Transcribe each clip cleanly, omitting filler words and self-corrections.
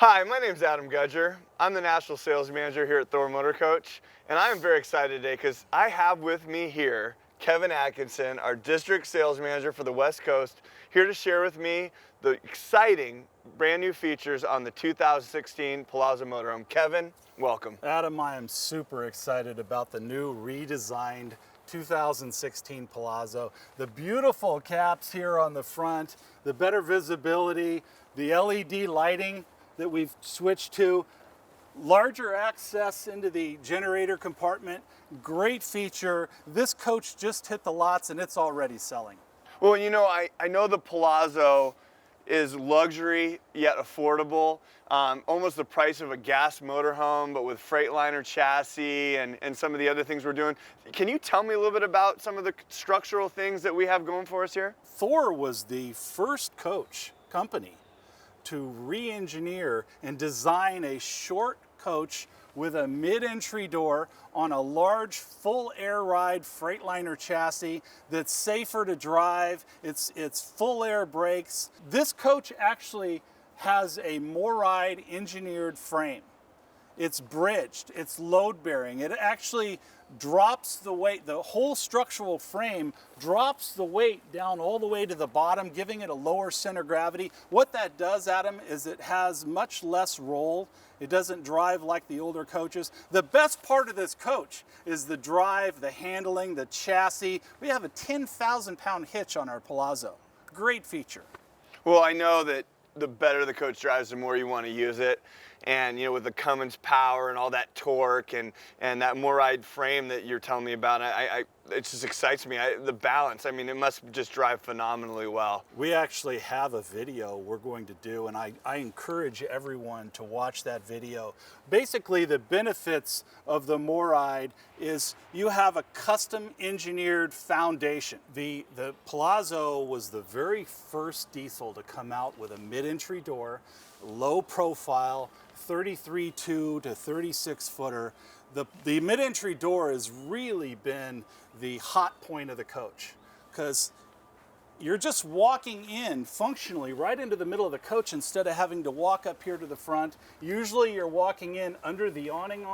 Hi, my name's Adam Gudger. I'm the National Sales Manager here at Thor Motor Coach, and I am very excited today because I have with me here Kevin Atkinson, our District Sales Manager for the West Coast, here to share with me the exciting brand new features on the 2016 Palazzo motorhome. Kevin, welcome. Adam, I am super excited about the new redesigned 2016 Palazzo. The beautiful caps here on the front, the better visibility, the LED lighting that we've switched to, larger access into the generator compartment, great feature. This coach just hit the lots and it's already selling. Well, you know, I know the Palazzo is luxury yet affordable, almost the price of a gas motorhome, but with Freightliner chassis and some of the other things we're doing. Can you tell me a little bit about some of the structural things that we have going for us here? Thor was the first coach company to re-engineer and design a short coach with a mid-entry door on a large full air ride Freightliner chassis that's safer to drive. It's full air brakes. This coach actually has a MORRIDE engineered frame. It's bridged, it's load bearing. It actually drops the weight, the whole structural frame drops the weight down all the way to the bottom, giving it a lower center of gravity. What that does, Adam, is it has much less roll. It doesn't drive like the older coaches. The best part of this coach is the drive, the handling, the chassis. We have a 10,000 pound hitch on our Palazzo. Great feature. Well, I know that the better the coach drives, the more you want to use it. And, you know, with the Cummins power and all that torque and that MORRIDE frame that you're telling me about, it just excites me. The balance, I mean, it must just drive phenomenally well. We actually have a video we're going to do, and I encourage everyone to watch that video. Basically, the benefits of the MORRIDE is you have a custom engineered foundation. The Palazzo was the very first diesel to come out with a mid-entry door, low profile, 33.2 to 36 footer. The mid-entry door has really been the hot point of the coach because you're just walking in functionally right into the middle of the coach instead of having to walk up here to the front. Usually you're walking in under the awning,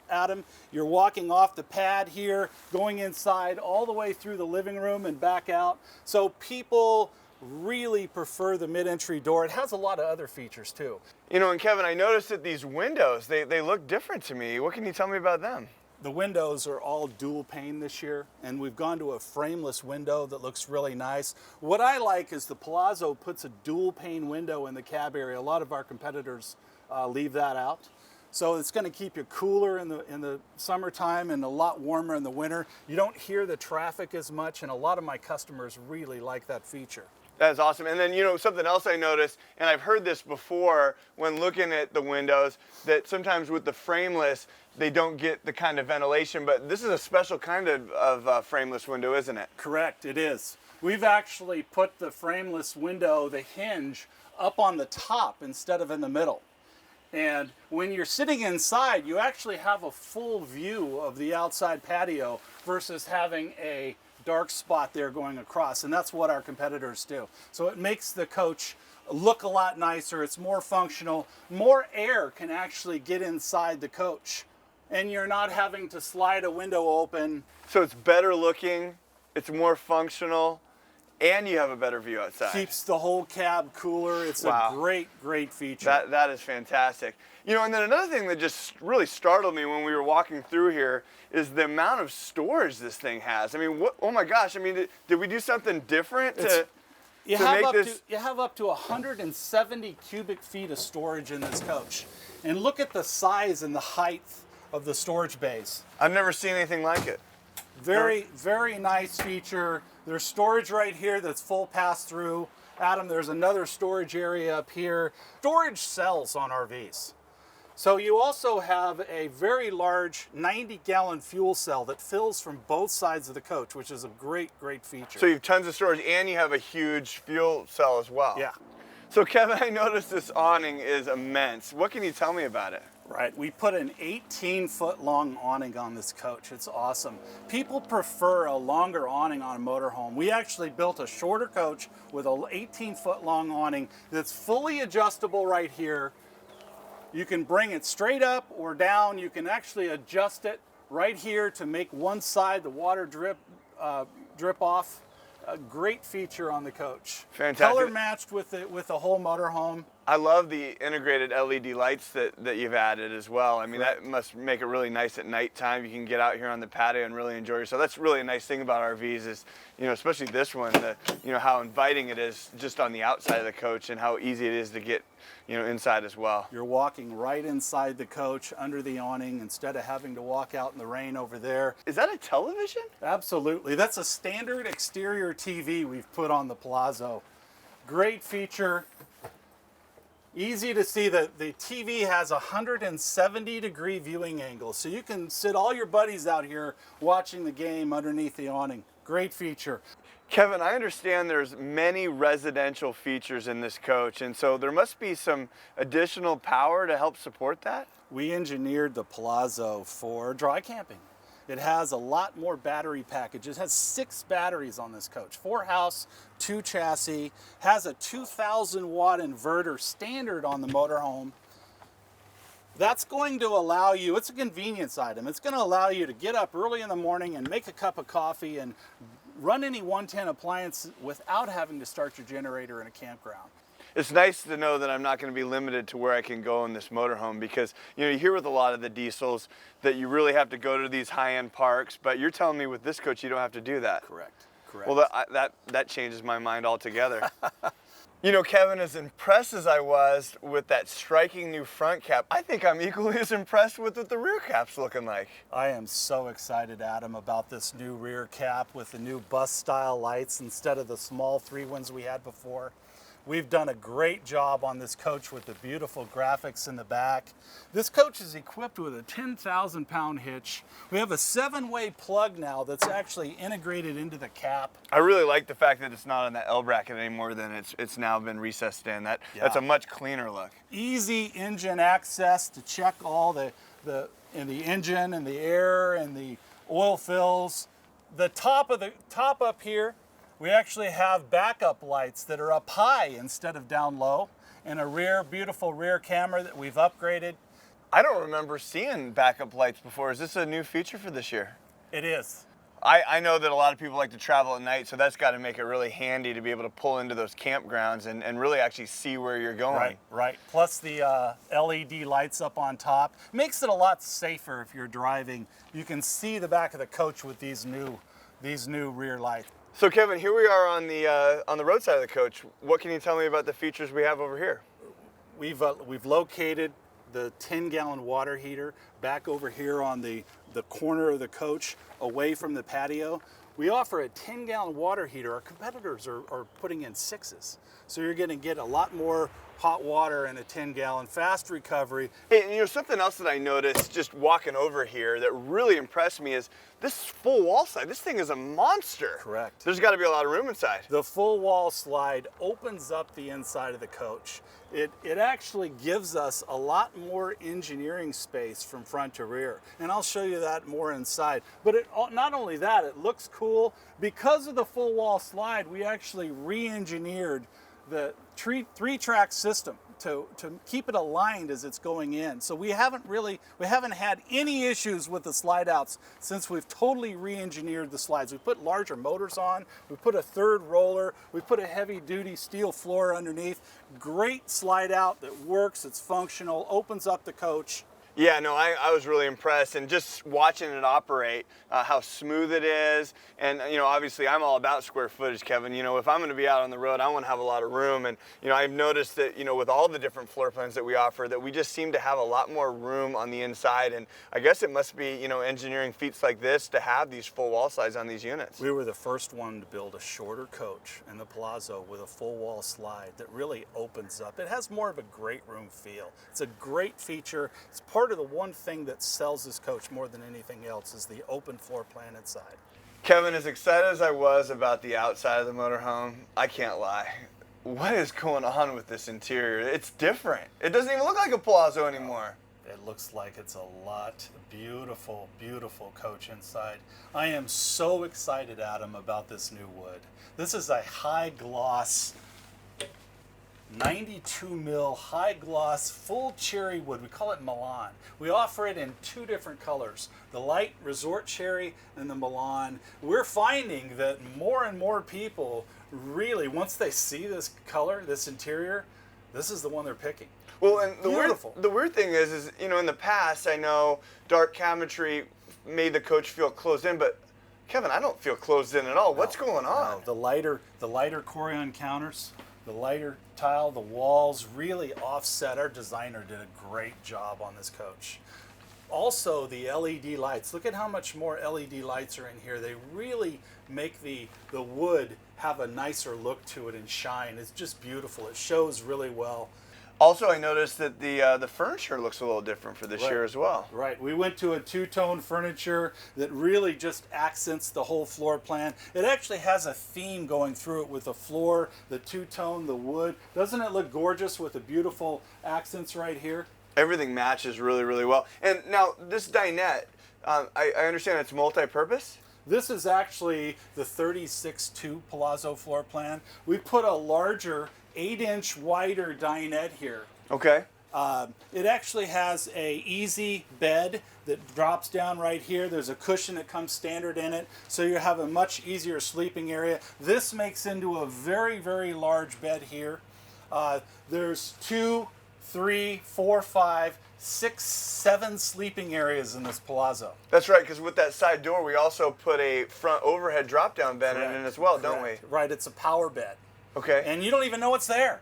Adam. You're walking off the pad here, going inside all the way through the living room and back out. So people really prefer the mid-entry door. It has a lot of other features too. You know, and Kevin, I noticed that these windows, they look different to me. What can you tell me about them? The windows are all dual pane this year, and we've gone to a frameless window that looks really nice. What I like is the Palazzo puts a dual pane window in the cab area. A lot of our competitors leave that out. So it's going to keep you cooler in the summertime and a lot warmer in the winter. You don't hear the traffic as much, and a lot of my customers really like that feature. That's awesome. And then, you know, something else I noticed, and I've heard this before when looking at the windows, that sometimes with the frameless, they don't get the kind of ventilation, but this is a special kind of frameless window, isn't it? Correct, it is. We've actually put the frameless window, the hinge, up on the top instead of in the middle. And when you're sitting inside, you actually have a full view of the outside patio versus having a dark spot there going across, and that's what our competitors do. So it makes the coach look a lot nicer. It's more functional. More air can actually get inside the coach, and you're not having to slide a window open. So it's better looking, it's more functional, and you have a better view outside. Keeps the whole cab cooler. It's Wow. a great feature. That is fantastic. You know, and then another thing that just really startled me when we were walking through here is the amount of storage this thing has. I mean, oh my gosh, I mean, did we do something different you have up to 170 cubic feet of storage in this coach. And look at the size and the height of the storage bays. I've never seen anything like it. Very nice feature. There's storage right here that's full pass-through. Adam, there's another storage area up here. Storage sells on RVs. So you also have a very large 90-gallon fuel cell that fills from both sides of the coach, which is a great feature. So you have tons of storage and you have a huge fuel cell as well. Yeah. So Kevin, I noticed this awning is immense. What can you tell me about it? Right, we put an 18-foot long awning on this coach. It's awesome. People prefer a longer awning on a motorhome. We actually built a shorter coach with an 18-foot long awning that's fully adjustable right here, You can bring it straight up or down. You can actually adjust it right here to make one side the water drip off. A great feature on the coach. Fantastic. Color matched with the whole motorhome. I love the integrated LED lights that you've added as well. I mean, Correct. that must make it really nice at nighttime. You can get out here on the patio and really enjoy yourself. That's really a nice thing about RVs is, especially this one, how inviting it is just on the outside of the coach and how easy it is to get, inside as well. You're walking right inside the coach under the awning instead of having to walk out in the rain over there. Is that a television? Absolutely. That's a standard exterior TV we've put on the Palazzo. Great feature. Easy to see that the TV has a 170-degree viewing angle, so you can sit all your buddies out here watching the game underneath the awning. Great feature. Kevin, I understand there's many residential features in this coach, and so there must be some additional power to help support that? We engineered the Palazzo for dry camping. It has a lot more battery packages. It has 6 batteries on this coach. 4 house, 2 chassis. Has a 2,000 watt inverter standard on the motorhome. That's going to allow you, it's a convenience item. It's going to allow you to get up early in the morning and make a cup of coffee and run any 110 appliance without having to start your generator in a campground. It's nice to know that I'm not going to be limited to where I can go in this motorhome because, you hear with a lot of the diesels that you really have to go to these high-end parks, but you're telling me with this coach you don't have to do that. Correct. Well, that changes my mind altogether. Kevin, as impressed as I was with that striking new front cap, I think I'm equally as impressed with what the rear cap's looking like. I am so excited, Adam, about this new rear cap with the new bus-style lights instead of the small 3 ones we had before. We've done a great job on this coach with the beautiful graphics in the back. This coach is equipped with a 10,000-pound hitch. We have a 7-way plug now that's actually integrated into the cap. I really like the fact that it's not on that L bracket anymore than it's now been recessed in. That's a much cleaner look. Easy engine access to check all the engine and the air and the oil fills. The top up here, we actually have backup lights that are up high instead of down low, and a beautiful rear camera that we've upgraded. I don't remember seeing backup lights before. Is this a new feature for this year? It is. I know that a lot of people like to travel at night, so that's got to make it really handy to be able to pull into those campgrounds and really actually see where you're going. Right. Plus the LED lights up on top. Makes it a lot safer if you're driving. You can see the back of the coach with these new rear lights. So Kevin, here we are on the road side of the coach. What can you tell me about the features we have over here? We've located the 10-gallon water heater back over here on the corner of the coach, away from the patio. We offer a 10-gallon water heater. Our competitors are putting in 6s. So you're going to get a lot more hot water in a 10-gallon, fast recovery. Hey, something else that I noticed just walking over here that really impressed me is this full wall slide. This thing is a monster. Correct. There's got to be a lot of room inside. The full wall slide opens up the inside of the coach. It actually gives us a lot more engineering space from front to rear. And I'll show you that more inside. But not only that, it looks cool. Because of the full wall slide, we actually re-engineered the 3-track system to keep it aligned as it's going in. So we haven't had any issues with the slide outs since we've totally re-engineered the slides. We put larger motors on, we put a 3rd roller, we put a heavy duty steel floor underneath. Great slide out that works, it's functional, opens up the coach. Yeah, no, I was really impressed, and just watching it operate, how smooth it is, and obviously I'm all about square footage, Kevin. If I'm going to be out on the road, I want to have a lot of room, and I've noticed that with all the different floor plans that we offer, that we just seem to have a lot more room on the inside, and I guess it must be engineering feats like this to have these full wall slides on these units. We were the first one to build a shorter coach in the Palazzo with a full wall slide that really opens up. It has more of a great room feel. It's a great feature. It's part of the one thing that sells this coach more than anything else is the open floor plan inside. Kevin, as excited as I was about the outside of the motorhome, I can't lie. What is going on with this interior? It's different. It doesn't even look like a Palazzo anymore. It looks like it's a lot beautiful, beautiful coach inside. I am so excited, Adam, about this new wood. This is a high gloss 92 mil high gloss full cherry wood. We call it Milan. We offer it in 2 different colors, the light resort cherry and the Milan. We're finding that more and more people really, once they see this color, this interior, this is the one they're picking. Well, and Beautiful. the weird thing is, you know, in the past, I know dark cabinetry made the coach feel closed in, but Kevin, I don't feel closed in at all. What's going on? No, the lighter Corian counters, the lighter tile, the walls really offset. Our designer did a great job on this coach. Also, the LED lights. Look at how much more LED lights are in here. They really make the wood have a nicer look to it and shine. It's just beautiful. It shows really well. Also, I noticed that the furniture looks a little different for this year as well. Right. We went to a 2-tone furniture that really just accents the whole floor plan. It actually has a theme going through it with the floor, the 2-tone, the wood. Doesn't it look gorgeous with the beautiful accents right here? Everything matches really, really well. And now this dinette, I understand it's multi-purpose? This is actually the 36-2 Palazzo floor plan. We put a larger 8-inch wider dinette here. Okay. It actually has a easy bed that drops down right here. There's a cushion that comes standard in it, so you have a much easier sleeping area. This makes into a very, very large bed here. There's 2, 3, 4, 5, 6, 7 sleeping areas in this Palazzo. That's right, because with that side door, we also put a front overhead drop-down bed in it as well, don't we? Right, it's a power bed. Okay. And you don't even know it's there.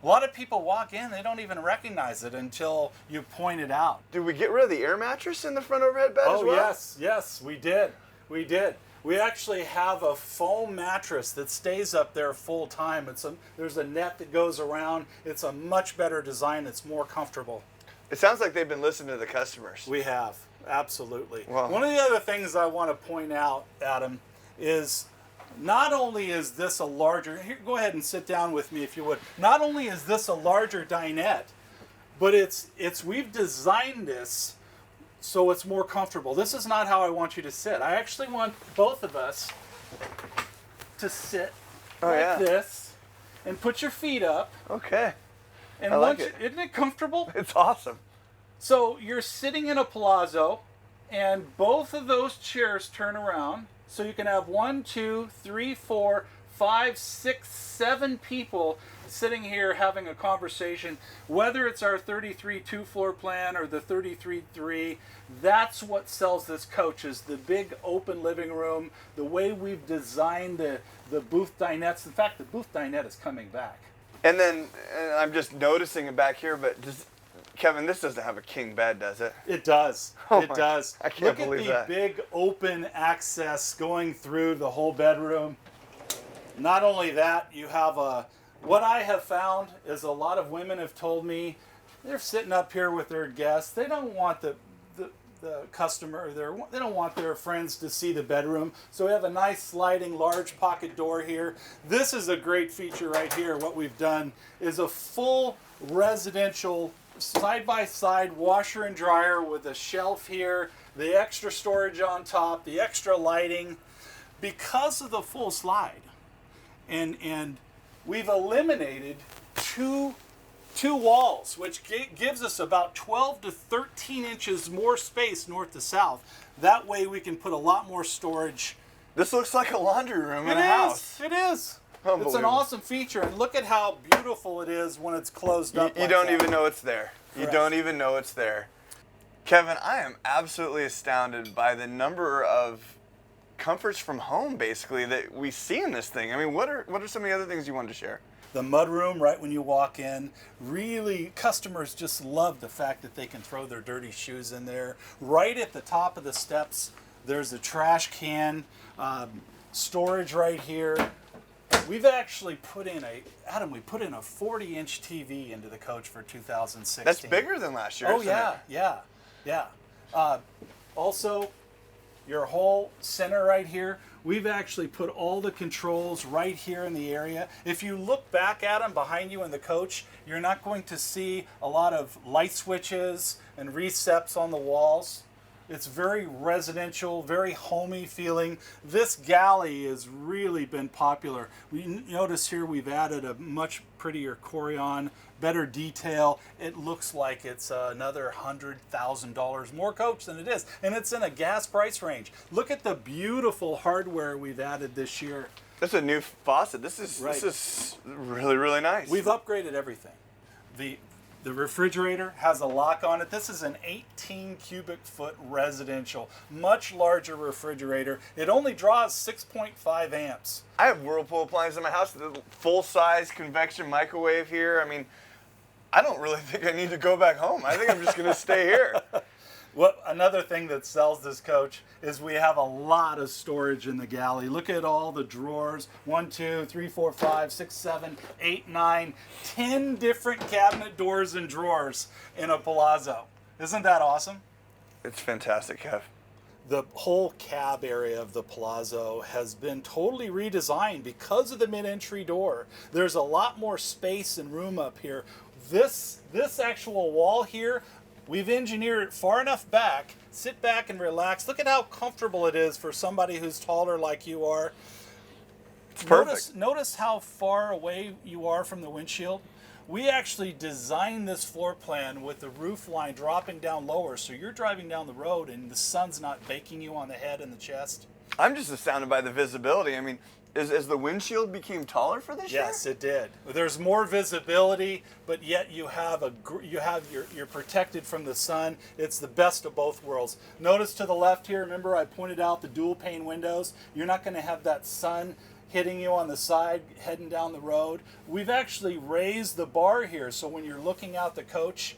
A lot of people walk in, they don't even recognize it until you point it out. Did we get rid of the air mattress in the front overhead bed as well? Oh, yes, we did. We did. We actually have a foam mattress that stays up there full time. There's a net that goes around. It's a much better design. It's more comfortable. It sounds like they've been listening to the customers. We have, absolutely. Wow. One of the other things I want to point out, Adam, is not only is this a larger, here, go ahead and sit down with me if you would. Not only is this a larger dinette, but we've designed this so it's more comfortable. This is not how I want you to sit. I actually want both of us to sit like this and put your feet up. Okay. And I like it. Isn't it comfortable? It's awesome. So you're sitting in a Palazzo, and both of those chairs turn around, so you can have 1, 2, 3, 4, 5, 6, 7 people sitting here having a conversation. Whether it's our 33-2 floor plan or the 33-3, that's what sells this coach, is the big open living room, the way we've designed the booth dinettes. In fact, the booth dinette is coming back. And then I'm just noticing it back here, but Kevin, this doesn't have a king bed, does it? It does. It does. I can't believe that. Look at the big open access going through the whole bedroom. Not only that, you have what I have found is a lot of women have told me they're sitting up here with their guests. They don't want the customer, they don't want their friends to see the bedroom. So we have a nice sliding large pocket door here. This is a great feature right here. What we've done is a full residential side-by-side washer and dryer with a shelf here, the extra storage on top, the extra lighting. Because of the full slide, and we've eliminated two walls, which gives us about 12 to 13 inches more space north to south. That way we can put a lot more storage. This looks like a laundry room in a house. It is. It's an awesome feature, and look at how beautiful it is when it's closed up. You don't even know it's there. You don't even know it's there. Kevin, I am absolutely astounded by the number of comforts from home, basically, that we see in this thing. I mean, what are some of the other things you wanted to share? The mudroom right when you walk in, really, customers just love the fact that they can throw their dirty shoes in there. Right at the top of the steps, there's a trash can, storage right here. We've actually put in a 40-inch TV into the coach for 2016. That's bigger than last year. Oh, yeah. Also, your whole center right here, we've actually put all the controls right here in the area. If you look back at them behind you in the coach, you're not going to see a lot of light switches and receps on the walls. It's very residential, very homey feeling. This galley has really been popular. We notice here we've added a much prettier Corian, better detail. It looks like it's another $100,000 more coach than it is. And it's in a gas price range. Look at the beautiful hardware we've added this year. That's a new faucet. This is really, really nice. We've upgraded everything. The refrigerator has a lock on it. This is an 18 cubic foot residential, much larger refrigerator. It only draws 6.5 amps. I have Whirlpool appliances in my house, the full-size convection microwave here. I mean, I don't really think I need to go back home. I think I'm just going to stay here. Another thing that sells this coach is we have a lot of storage in the galley. Look at all the drawers. 1, 2, 3, 4, 5, 6, 7, 8, 9, 10 different cabinet doors and drawers in a Palazzo. Isn't that awesome? It's fantastic, Kev. The whole cab area of the Palazzo has been totally redesigned because of the mid-entry door. There's a lot more space and room up here. This actual wall here, we've engineered it far enough back. Sit back and relax. Look at how comfortable it is for somebody who's taller like you are. It's perfect. Notice how far away you are from the windshield. We actually designed this floor plan with the roof line dropping down lower, so you're driving down the road and the sun's not baking you on the head and the chest. I'm just astounded by the visibility. I mean, as the windshield became taller for this year? Yes, it did. There's more visibility, but yet you're protected from the sun. It's the best of both worlds. Notice to the left here, remember I pointed out the dual pane windows. You're not going to have that sun hitting you on the side heading down the road. We've actually raised the bar here, so when you're looking out the coach,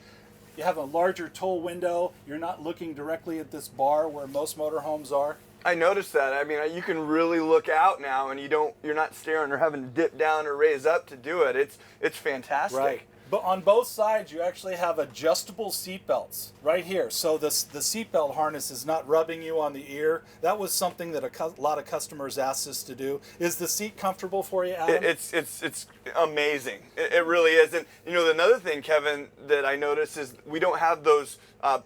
you have a larger toll window. You're not looking directly at this bar where most motorhomes are. I noticed that. I mean, you can really look out now, and you're not staring or having to dip down or raise up to do it. It's fantastic. Right. But on both sides, you actually have adjustable seat belts right here. So the seatbelt harness is not rubbing you on the ear. That was something that a lot of customers asked us to do. Is the seat comfortable for you, Adam? It's amazing. It really is. And you know, another thing, Kevin, that I noticed is we don't have those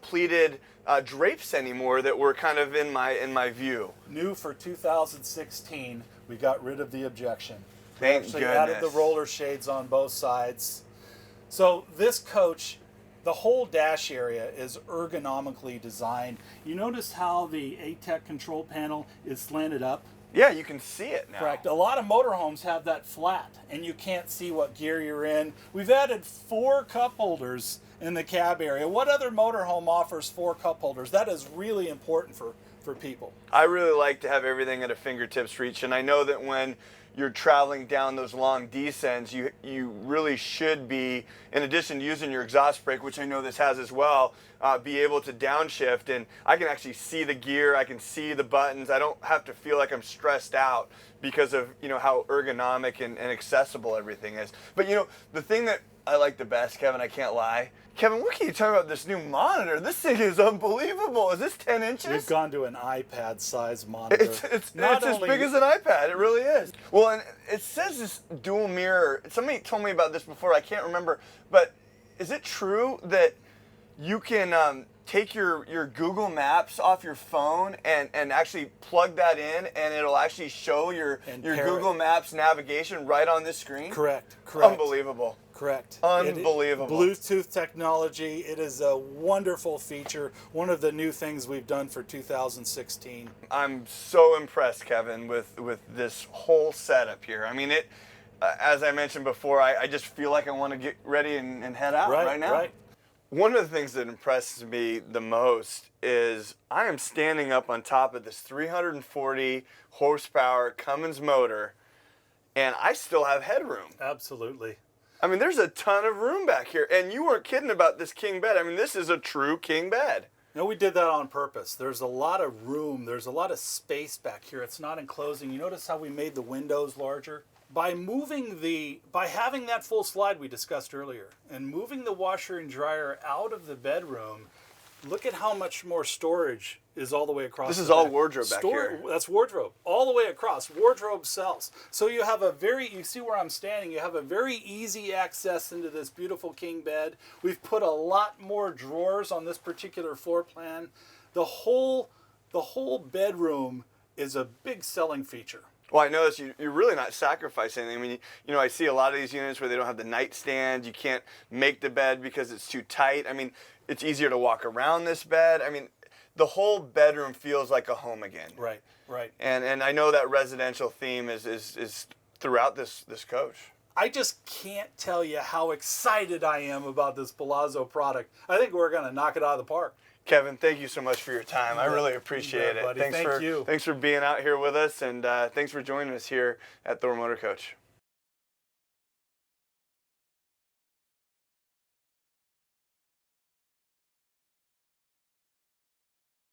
pleated drapes anymore that were kind of in my view. New for 2016, we got rid of the objection. Thank we actually goodness. added the roller shades on both sides. So this coach, the whole dash area is ergonomically designed. You notice how the ATEC control panel is slanted up? Yeah, you can see it now. Correct. A lot of motorhomes have that flat, and you can't see what gear you're in. We've added 4 cup holders in the cab area. What other motorhome offers 4 cup holders? That is really important for people. I really like to have everything at a fingertips reach, and I know that when you're traveling down those long descents, you really should be, in addition to using your exhaust brake, which I know this has as well, be able to downshift, and I can actually see the gear, I can see the buttons. I don't have to feel like I'm stressed out because of, you know, how ergonomic and accessible everything is. But you know, the thing that I like the best, Kevin, I can't lie. Kevin, what can you tell me about this new monitor? This thing is unbelievable. Is this 10 inches? We've gone to an iPad size monitor. It's as big as an iPad. It really is. Well, and it says this dual mirror. Somebody told me about this before. I can't remember. But is it true that you can take your Google Maps off your phone and actually plug that in, and it'll actually show your Google Maps navigation right on this screen? Correct. Unbelievable. Correct. Unbelievable. Bluetooth technology. It is a wonderful feature. One of the new things we've done for 2016. I'm so impressed, Kevin, with this whole setup here. I mean, as I mentioned before, I just feel like I want to get ready and head out right now. Right. One of the things that impresses me the most is I am standing up on top of this 340 horsepower Cummins motor, and I still have headroom. Absolutely. I mean, there's a ton of room back here, and you weren't kidding about this king bed. I mean, this is a true king bed. No, we did that on purpose. There's a lot of room. There's a lot of space back here. It's not enclosing. You notice how we made the windows larger? By having that full slide we discussed earlier, and moving the washer and dryer out of the bedroom, Look at how much more storage is all the way across. This is the all back. wardrobe back here. That's wardrobe, all the way across. Wardrobe cells. So you have you see where I'm standing, you have a very easy access into this beautiful king bed. We've put a lot more drawers on this particular floor plan. The whole bedroom is a big selling feature. Well, I notice you're really not sacrificing anything. I mean, you know, I see a lot of these units where they don't have the nightstand. You can't make the bed because it's too tight. I mean, it's easier to walk around this bed. I mean, the whole bedroom feels like a home again. Right, right. And I know that residential theme is throughout this coach. I just can't tell you how excited I am about this Palazzo product. I think we're going to knock it out of the park. Kevin, thank you so much for your time. I really appreciate it. Buddy. Thanks Thank you. Thanks for being out here with us, and thanks for joining us here at Thor Motor Coach.